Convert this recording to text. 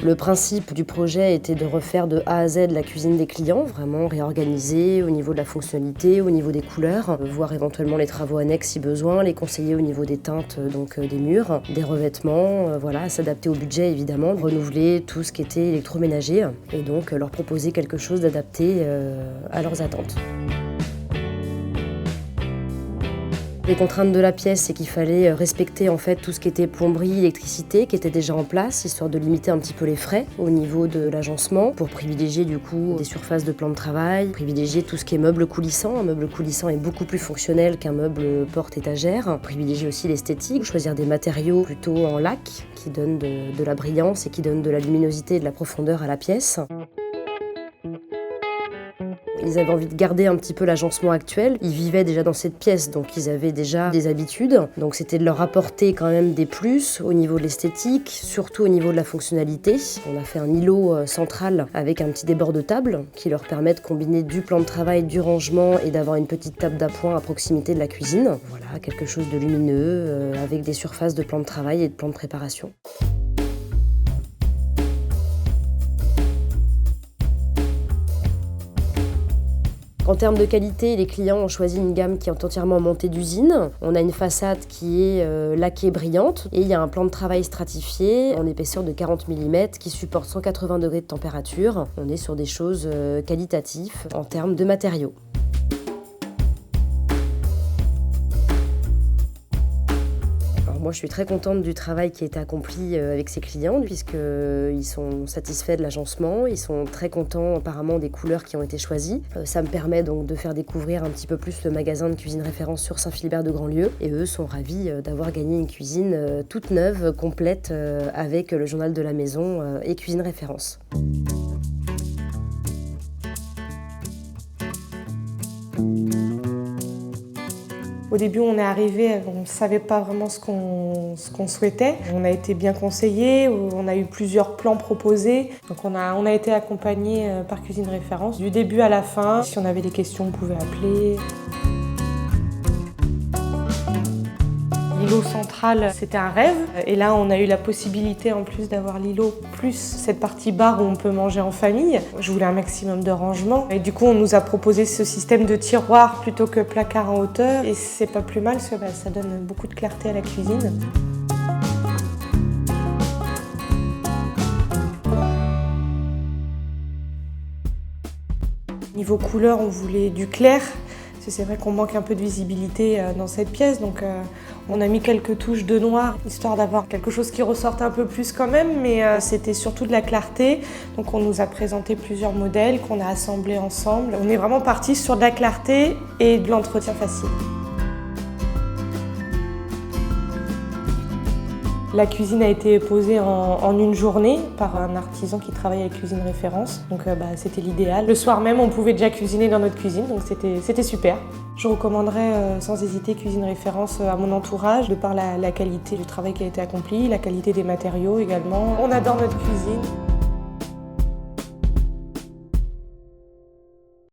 Le principe du projet était de refaire de A à Z la cuisine des clients, vraiment réorganiser au niveau de la fonctionnalité, au niveau des couleurs, voir éventuellement les travaux annexes si besoin, les conseiller au niveau des teintes, donc des murs, des revêtements, voilà, s'adapter au budget évidemment, renouveler tout ce qui était électroménager et donc leur proposer quelque chose d'adapté à leurs attentes. Les contraintes de la pièce, c'est qu'il fallait respecter en fait tout ce qui était plomberie, électricité, qui était déjà en place, histoire de limiter un petit peu les frais au niveau de l'agencement, pour privilégier du coup des surfaces de plan de travail, privilégier tout ce qui est meuble coulissant. Un meuble coulissant est beaucoup plus fonctionnel qu'un meuble porte-étagère. Privilégier aussi l'esthétique, choisir des matériaux plutôt en lac, qui donnent de la brillance et qui donnent de la luminosité et de la profondeur à la pièce. Ils avaient envie de garder un petit peu l'agencement actuel. Ils vivaient déjà dans cette pièce, donc ils avaient déjà des habitudes. Donc c'était de leur apporter quand même des plus au niveau de l'esthétique, surtout au niveau de la fonctionnalité. On a fait un îlot central avec un petit débord de table qui leur permet de combiner du plan de travail, du rangement et d'avoir une petite table d'appoint à proximité de la cuisine. Voilà, quelque chose de lumineux avec des surfaces de plan de travail et de plan de préparation. En termes de qualité, les clients ont choisi une gamme qui est entièrement montée d'usine. On a une façade qui est laquée brillante et il y a un plan de travail stratifié en épaisseur de 40 mm qui supporte 180 degrés de température. On est sur des choses qualitatives en termes de matériaux. Moi, je suis très contente du travail qui a été accompli avec ces clients puisqu'ils sont satisfaits de l'agencement, ils sont très contents apparemment des couleurs qui ont été choisies. Ça me permet donc de faire découvrir un petit peu plus le magasin de cuisine référence sur Saint-Philbert de Grandlieu et eux sont ravis d'avoir gagné une cuisine toute neuve, complète avec le journal de la maison et cuisine référence. Au début, on est arrivé, on ne savait pas vraiment ce qu'on souhaitait. On a été bien conseillés, on a eu plusieurs plans proposés. Donc on a été accompagnés par Cuisine Référence du début à la fin. Si on avait des questions, on pouvait appeler. L'îlot central, c'était un rêve. Et là, on a eu la possibilité, en plus d'avoir l'îlot, plus cette partie bar où on peut manger en famille. Je voulais un maximum de rangement. Et du coup, on nous a proposé ce système de tiroir plutôt que placard en hauteur. Et c'est pas plus mal, parce que ça donne beaucoup de clarté à la cuisine. Niveau couleur, on voulait du clair. C'est vrai qu'on manque un peu de visibilité dans cette pièce, donc on a mis quelques touches de noir, histoire d'avoir quelque chose qui ressorte un peu plus quand même, mais c'était surtout de la clarté. Donc on nous a présenté plusieurs modèles qu'on a assemblés ensemble. On est vraiment parti sur de la clarté et de l'entretien facile. La cuisine a été posée en une journée par un artisan qui travaille avec Cuisine Référence, donc c'était l'idéal. Le soir même, on pouvait déjà cuisiner dans notre cuisine, donc c'était super. Je recommanderais sans hésiter Cuisine Référence à mon entourage, de par la qualité du travail qui a été accompli, la qualité des matériaux également. On adore notre cuisine.